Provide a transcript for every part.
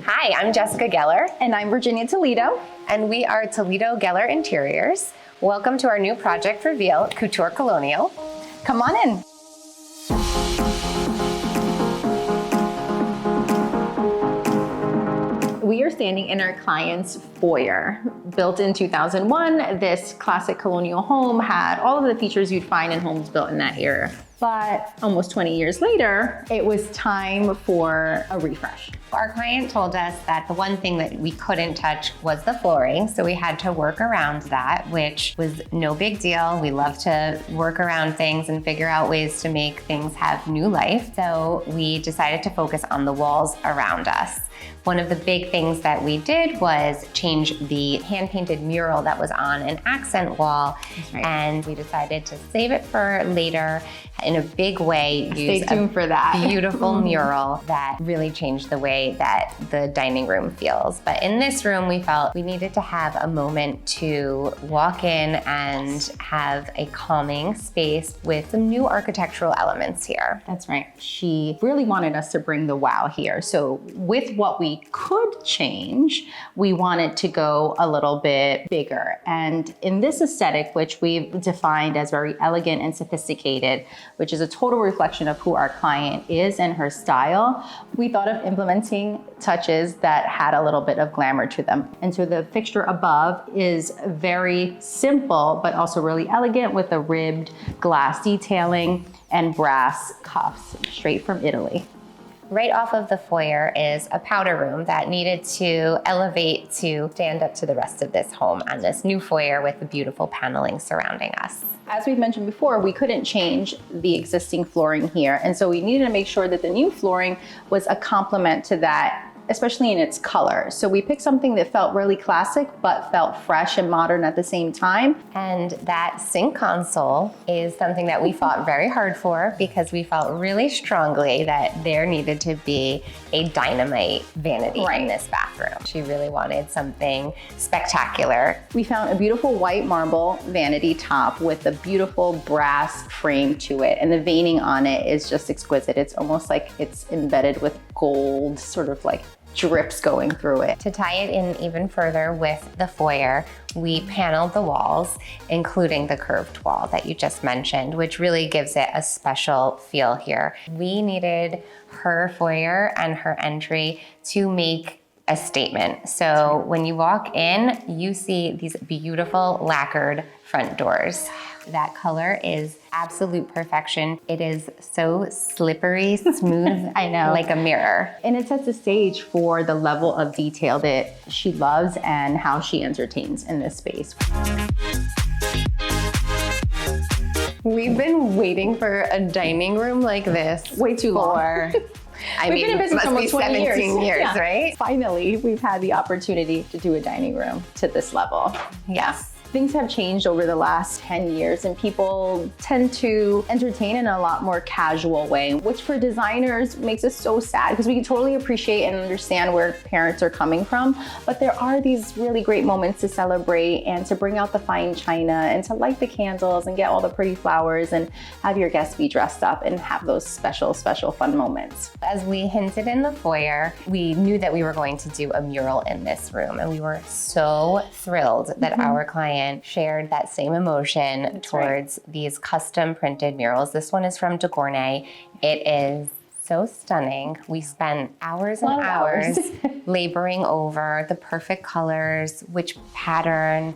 Hi, I'm Jessica Geller. And I'm Virginia Toledo. And we are Toledo Geller Interiors. Welcome to our new project reveal, Couture Colonial. Come on in. We are standing in our client's foyer. Built in 2001, this classic colonial home had all of the features you'd find in homes built in that era. But almost 20 years later, it was time for a refresh. Our client told us that the one thing that we couldn't touch was the flooring, so we had to work around that, which was no big deal. We love to work around things and figure out ways to make things have new life. So we decided to focus on the walls around us. One of the big things that we did was change the hand-painted mural that was on an accent wall. Right. And we decided to save it for later in a big way. Stay tuned for that. Beautiful mural that really changed the way that the dining room feels. But in this room, we felt we needed to have a moment to walk in and have a calming space with some new architectural elements here. That's right. She really wanted us to bring the wow here. So with what we could change, we wanted to go a little bit bigger. And in this aesthetic, which we've defined as very elegant and sophisticated, which is a total reflection of who our client is and her style, we thought of implementing touches that had a little bit of glamour to them. And so the fixture above is very simple, but also really elegant with a ribbed glass detailing and brass cuffs straight from Italy. Right off of the foyer is a powder room that needed to elevate to stand up to the rest of this home on this new foyer with the beautiful paneling surrounding us. As we've mentioned before, we couldn't change the existing flooring here. And so we needed to make sure that the new flooring was a complement to that, especially in its color. So we picked something that felt really classic, but felt fresh and modern at the same time. And that sink console is something that we fought very hard for because we felt really strongly that there needed to be a dynamite vanity in this bathroom. She really wanted something spectacular. We found a beautiful white marble vanity top with a beautiful brass frame to it. And the veining on it is just exquisite. It's almost like it's embedded with gold, sort of like drips going through it. To tie it in even further with the foyer, we paneled the walls, including the curved wall that you just mentioned, which really gives it a special feel here. We needed her foyer and her entry to make a statement. So when you walk in, you see these beautiful lacquered front doors. That color is absolute perfection. It is so slippery, smooth, I know, like a mirror. And it sets the stage for the level of detail that she loves and how she entertains in this space. We've been waiting for a dining room like this way too long. We've been in business almost 20 years, right? Finally, we've had the opportunity to do a dining room to this level. Yes. Things have changed over the last 10 years and people tend to entertain in a lot more casual way, which for designers makes us so sad because we can totally appreciate and understand where parents are coming from. But there are these really great moments to celebrate and to bring out the fine china and to light the candles and get all the pretty flowers and have your guests be dressed up and have those special, special fun moments. As we hinted in the foyer, we knew that we were going to do a mural in this room and we were so thrilled that our client shared that same emotion towards these custom printed murals. This one is from Gournay. It is so stunning. We spent hours and hours laboring over the perfect colors, which pattern,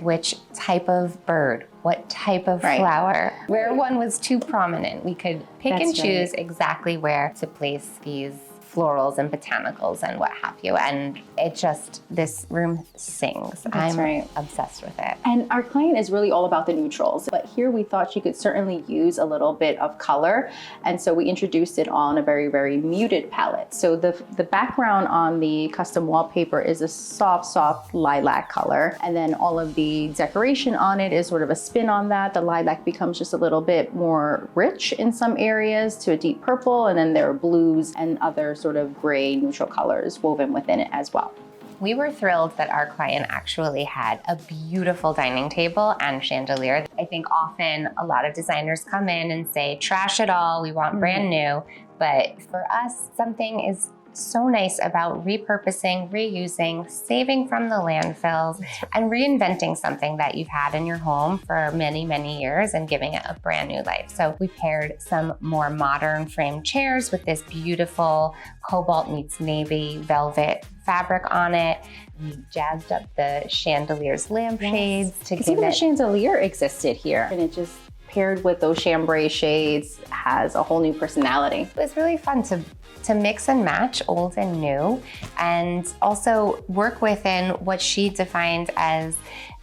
which type of bird, what type of flower. Where one was too prominent, we could pick and choose exactly where to place these florals and botanicals and what have you. And it just, this room sings. I'm obsessed with it. And our client is really all about the neutrals, but here we thought she could certainly use a little bit of color. And so we introduced it on a very, very muted palette. So the background on the custom wallpaper is a soft, soft lilac color. And then all of the decoration on it is sort of a spin on that. The lilac becomes just a little bit more rich in some areas to a deep purple. And then there are blues and other sort of gray neutral colors woven within it as well. We were thrilled that our client actually had a beautiful dining table and chandelier. I think often a lot of designers come in and say, trash it all, we want brand new. But for us, something is so nice about repurposing, reusing, saving from the landfills, and reinventing something that you've had in your home for many, many years and giving it a brand new life. So we paired some more modern frame chairs with this beautiful cobalt meets navy velvet fabric on it. We jazzed up the chandelier's lampshades to give even it. the chandelier existed here, and it just paired with those chambray shades has a whole new personality. It was really fun to mix and match old and new, and also work within what she defined as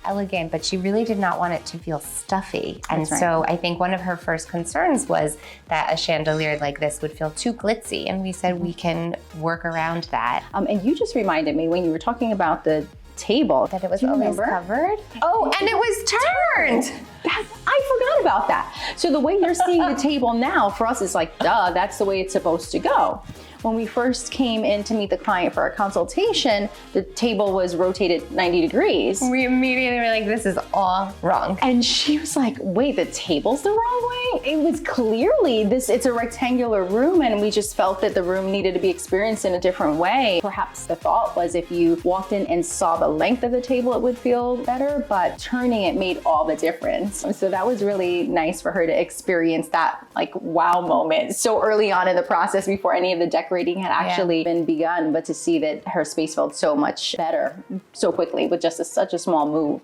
elegant, but she really did not want it to feel stuffy. And so I think one of her first concerns was that a chandelier like this would feel too glitzy. And we said we can work around that. And you just reminded me when you were talking about the table That it was always covered. Oh, and it was turned. I forgot about that. So the way you're seeing the table now, for us, is like, duh, that's the way it's supposed to go. When we first came in to meet the client for our consultation, the table was rotated 90 degrees. We immediately were like, this is all wrong. And she was like, wait, the table's the wrong way? It was clearly it's a rectangular room, and we just felt that the room needed to be experienced in a different way. Perhaps the thought was if you walked in and saw the length of the table, it would feel better, but turning it made all the difference. So that was really nice for her to experience that like wow moment so early on in the process before any of the decorating had actually been begun, but to see that her space felt so much better so quickly with just such a small move.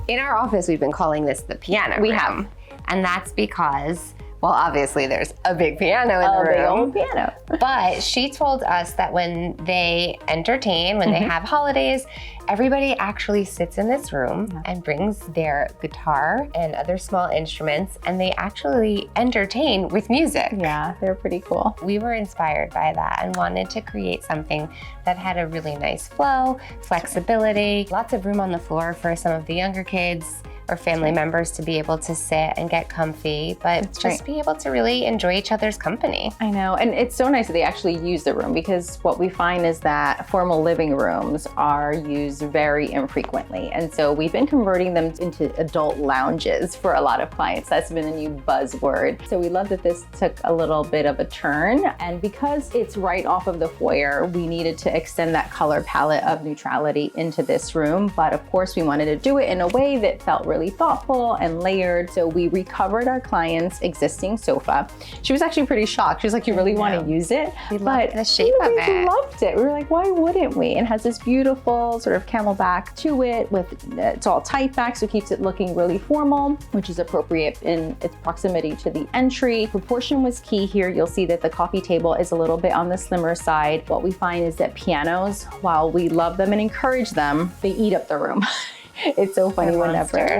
In our office, we've been calling this the piano room. We have. And that's because, well, obviously there's a big piano in the room. A big old piano. But she told us that when they entertain, when they have holidays, everybody actually sits in this room and brings their guitar and other small instruments, and they actually entertain with music. Yeah, they're pretty cool. We were inspired by that and wanted to create something that had a really nice flow, flexibility, lots of room on the floor for some of the younger kids or family members to be able to sit and get comfy, but just be able to really enjoy each other's company. I know, and it's so nice that they actually use the room, because what we find is that formal living rooms are used very infrequently. And so we've been converting them into adult lounges for a lot of clients. That's been a new buzzword. So we love that this took a little bit of a turn. And because it's right off of the foyer, we needed to extend that color palette of neutrality into this room. But of course, we wanted to do it in a way that felt really thoughtful and layered. So we recovered our client's existing sofa. She was actually pretty shocked. She was like, you really want to use it? We loved the shape of it. We loved it. We were like, why wouldn't we? It has this beautiful sort of camelback to it with, it's all tight back, so it keeps it looking really formal, which is appropriate in its proximity to the entry. Proportion was key here. You'll see that the coffee table is a little bit on the slimmer side. What we find is that pianos, while we love them and encourage them, they eat up the room. It's so funny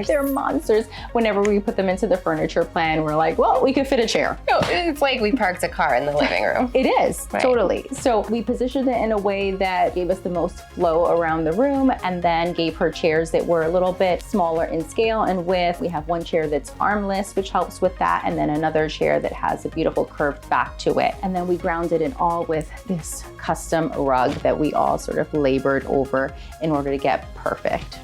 they're monsters. Whenever we put them into the furniture plan, we're like, well, we could fit a chair. No, it's like we parked a car in the living room. It is, totally. So we positioned it in a way that gave us the most flow around the room, and then gave her chairs that were a little bit smaller in scale and width. We have one chair that's armless, which helps with that, and then another chair that has a beautiful curved back to it. And then we grounded it all with this custom rug that we all sort of labored over in order to get perfect.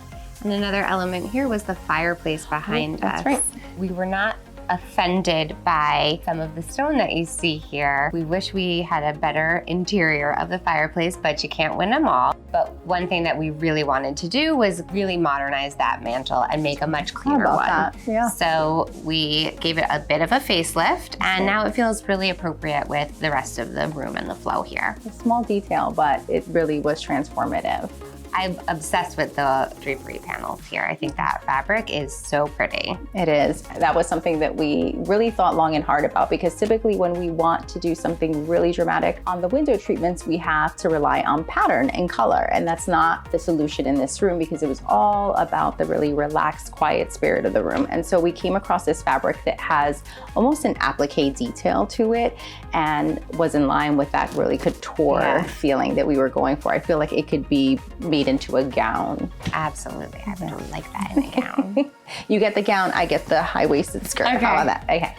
And another element here was the fireplace behind us. That's right. We were not offended by some of the stone that you see here. We wish we had a better interior of the fireplace, but you can't win them all. But one thing that we really wanted to do was really modernize that mantle and make a much cleaner one. Yeah. So we gave it a bit of a facelift, and now it feels really appropriate with the rest of the room and the flow here. A small detail, but it really was transformative. I'm obsessed with the drapery panels here. I think that fabric is so pretty. It is. That was something that we really thought long and hard about, because typically when we want to do something really dramatic on the window treatments, we have to rely on pattern and color. And that's not the solution in this room, because it was all about the really relaxed, quiet spirit of the room. And so we came across this fabric that has almost an applique detail to it, and was in line with that really couture feeling that we were going for. I feel like it could be made into a gown. Absolutely. I would like that in a gown. You get the gown, I get the high-waisted skirt. Okay. How about that? Okay.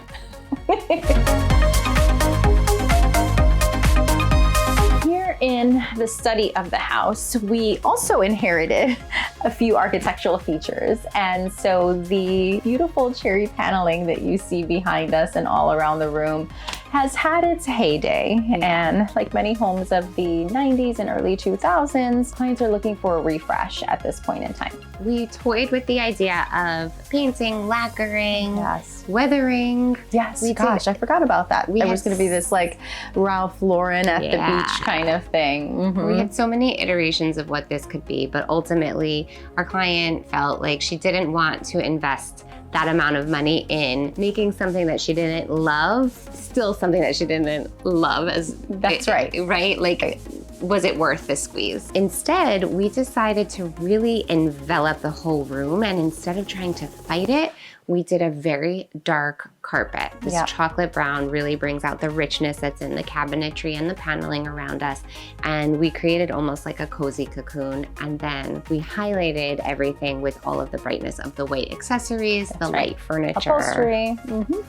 Here in the study of the house, we also inherited a few architectural features. And so the beautiful cherry paneling that you see behind us and all around the room has had its heyday. And like many homes of the 90s and early 2000s, clients are looking for a refresh at this point in time. We toyed with the idea of painting, lacquering, Yes. weathering. Yes, We gosh, did. I forgot about that. We It was had going to be this like Ralph Lauren at the Yeah. beach kind of thing. Mhm. We had so many iterations of what this could be, but ultimately our client felt like she didn't want to invest that amount of money in making something that she didn't love, still something that she didn't love. That's right. Right? Like, was it worth the squeeze? Instead, we decided to really envelop the whole room, and instead of trying to fight it, we did a very dark carpet. This Yeah. chocolate brown really brings out the richness that's in the cabinetry and the paneling around us. And we created almost like a cozy cocoon. And then we highlighted everything with all of the brightness of the white accessories, the right. light furniture. Upholstery.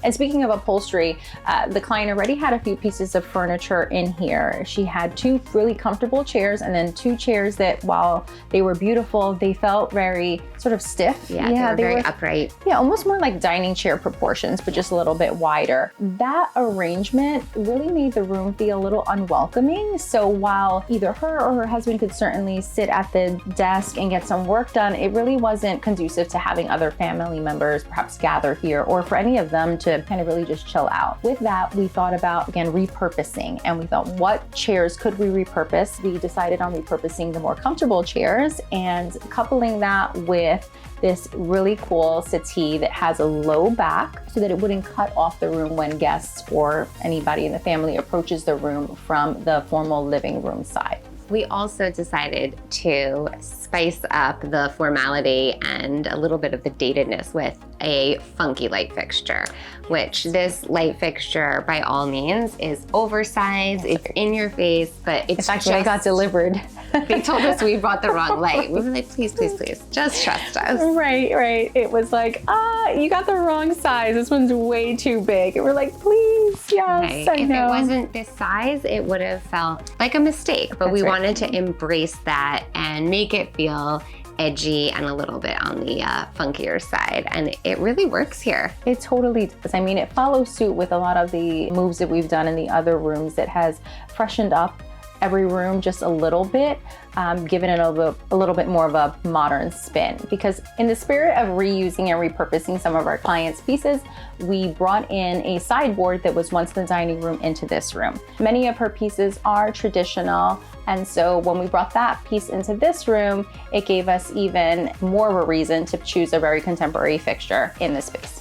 And speaking of upholstery, the client already had a few pieces of furniture in here. She had 2 really comfortable chairs and then 2 chairs that, while they were beautiful, they felt very sort of stiff. Yeah, they were very upright. Yeah, almost more like dining chair proportions, but just a little bit wider. That arrangement really made the room feel a little unwelcoming. So while either her or her husband could certainly sit at the desk and get some work done, it really wasn't conducive to having other family members perhaps gather here, or for any of them to kind of really just chill out. With that, we thought about, again, repurposing, and we thought, what chairs could we repurpose? We decided on repurposing the more comfortable chairs and coupling that with this really cool settee that has a low back so that it wouldn't cut off the room when guests or anybody in the family approaches the room from the formal living room side. We also decided to spice up the formality and a little bit of the datedness with a funky light fixture, which this light fixture by all means is oversized, it's in your face, but it's In fact, when it got delivered, they told us we brought the wrong light. We were like, please, please, please, just trust us. Right. It was like, you got the wrong size. This one's way too big. And we're like, please, yes, Right. I If know. it wasn't this size, it would have felt like a mistake, but we wanted to embrace that and make it feel edgy and a little bit on the funkier side. And it really works here. It totally does. I mean, it follows suit with a lot of the moves that we've done in the other rooms that has freshened up every room just a little bit, given it a little bit more of a modern spin. Because in the spirit of reusing and repurposing some of our clients' pieces, we brought in a sideboard that was once the dining room into this room. Many of her pieces are traditional, and so when we brought that piece into this room, it gave us even more of a reason to choose a very contemporary fixture in this space.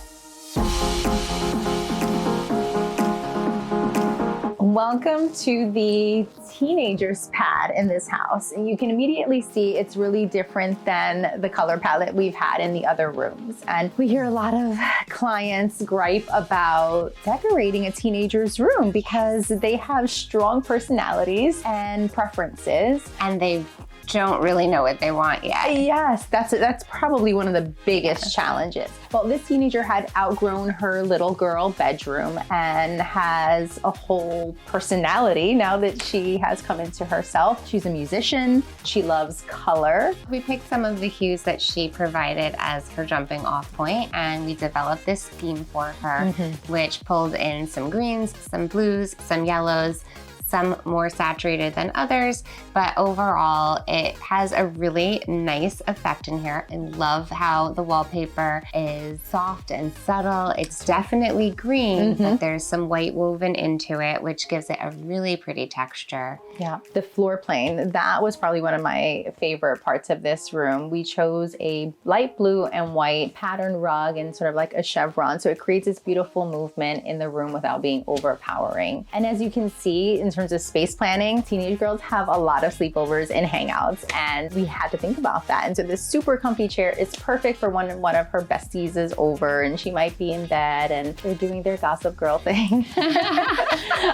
Welcome to the teenager's pad in this house. And you can immediately see it's really different than the color palette we've had in the other rooms. And we hear a lot of clients gripe about decorating a teenager's room because they have strong personalities and preferences. And they don't really know what they want yet. Yes, that's probably one of the biggest challenges. Well, this teenager had outgrown her little girl bedroom and has a whole personality now that she has come into herself. She's a musician. She loves color. We picked some of the hues that she provided as her jumping off point, and we developed this theme for her, which pulled in some greens, some blues, some yellows, some more saturated than others, but overall it has a really nice effect in here. I love how the wallpaper is soft and subtle. It's definitely green, but there's some white woven into it, which gives it a really pretty texture. Yeah, the floor plane, that was probably one of my favorite parts of this room. We chose a light blue and white pattern rug and sort of like a chevron, so it creates this beautiful movement in the room without being overpowering. And as you can see, in terms of space planning, teenage girls have a lot of sleepovers and hangouts, and we had to think about that. And so this super comfy chair is perfect for when one of her besties is over and she might be in bed and they're doing their gossip girl thing.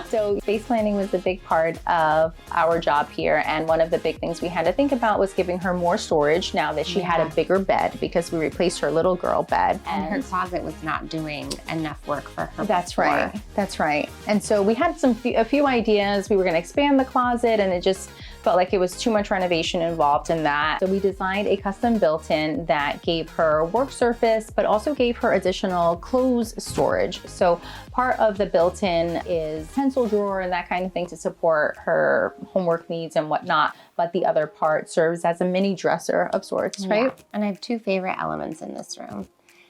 So space planning was a big part of our job here, and one of the big things we had to think about was giving her more storage now that she had a bigger bed, because we replaced her little girl bed. And her closet was not doing enough work for her. That's right. And so we had a few ideas. We were going to expand the closet, and it just felt like it was too much renovation involved in that. So we designed a custom built-in that gave her work surface, but also gave her additional clothes storage. So part of the built-in is pencil drawer and that kind of thing to support her homework needs and whatnot. But the other part serves as a mini dresser of sorts, right? Yeah. And I have two favorite elements in this room.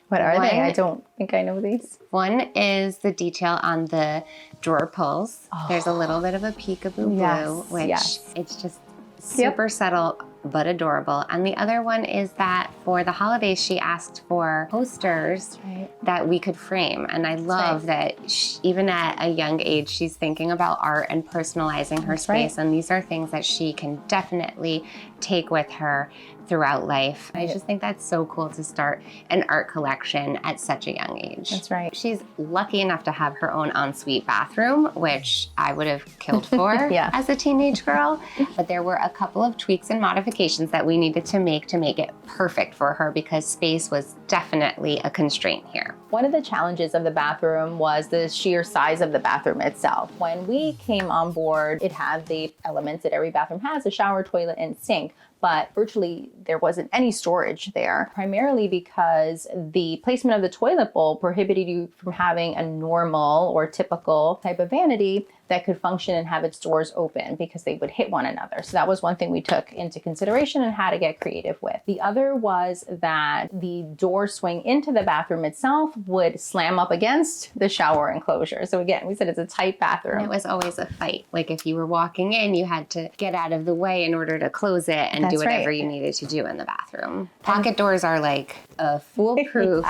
What are they? I don't think I know these. One is the detail on the drawer pulls. Oh. There's a little bit of a peekaboo blue, which it's just super subtle but adorable. And the other one is that for the holidays, she asked for posters that we could frame. And I love that even at a young age, she's thinking about art and personalizing her space. And these are things that she can definitely take with her throughout life. I just think that's so cool to start an art collection at such a young age. That's right. She's lucky enough to have her own ensuite bathroom, which I would have killed for as a teenage girl. But there were a couple of tweaks and modifications that we needed to make it perfect for her because space was definitely a constraint here. One of the challenges of the bathroom was the sheer size of the bathroom itself. When we came on board, it had the elements that every bathroom has, a shower, toilet, and sink. But virtually there wasn't any storage there, primarily because the placement of the toilet bowl prohibited you from having a normal or typical type of vanity that could function and have its doors open because they would hit one another. So that was one thing we took into consideration and had to get creative with. The other was that the door swing into the bathroom itself would slam up against the shower enclosure. So again, we said it's a tight bathroom. And it was always a fight. Like if you were walking in, you had to get out of the way in order to close it and do whatever you needed to do in the bathroom. Pocket doors are like a foolproof,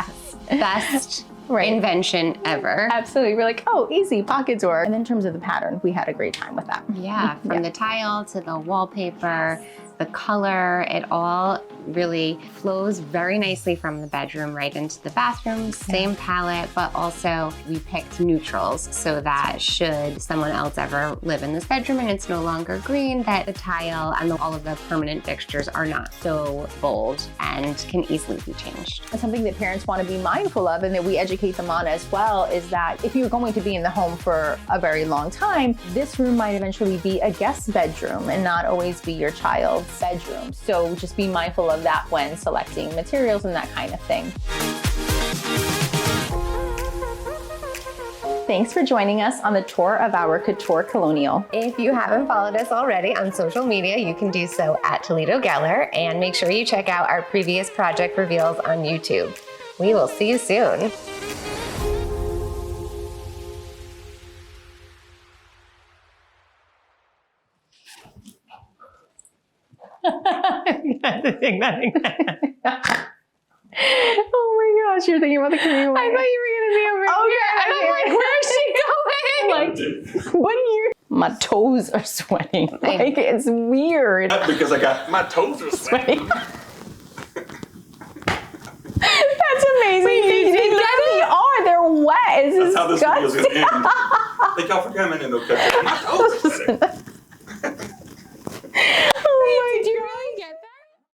best invention ever. Absolutely. We're like, oh, easy, pocket door. And then in terms of the pattern, we had a great time with that. Yeah, from the tile to the wallpaper, the color, it all really flows very nicely from the bedroom right into the bathroom. Same palette, but also we picked neutrals so that should someone else ever live in this bedroom and it's no longer green, that the tile and all of the permanent fixtures are not so bold and can easily be changed. And something that parents want to be mindful of and that we educate them on as well is that if you're going to be in the home for a very long time, this room might eventually be a guest bedroom and not always be your child's bedroom. So just be mindful of that when selecting materials and that kind of thing. Thanks for joining us on the tour of our Couture Colonial. If you haven't followed us already on social media, you can do so at Toledo Geller, and make sure you check out our previous project reveals on YouTube. We will see you soon. Oh my gosh, you're thinking about the cream. I thought you were gonna be over here. And I'm like, where's she going? Like, what are you? My toes are sweating. Like, it's weird. Not because I got my toes are sweating. That's amazing. They are. They're wet. It's That's how this video's disgusting. gonna end. Thank y'all for coming and they'll cut my toes are sweating.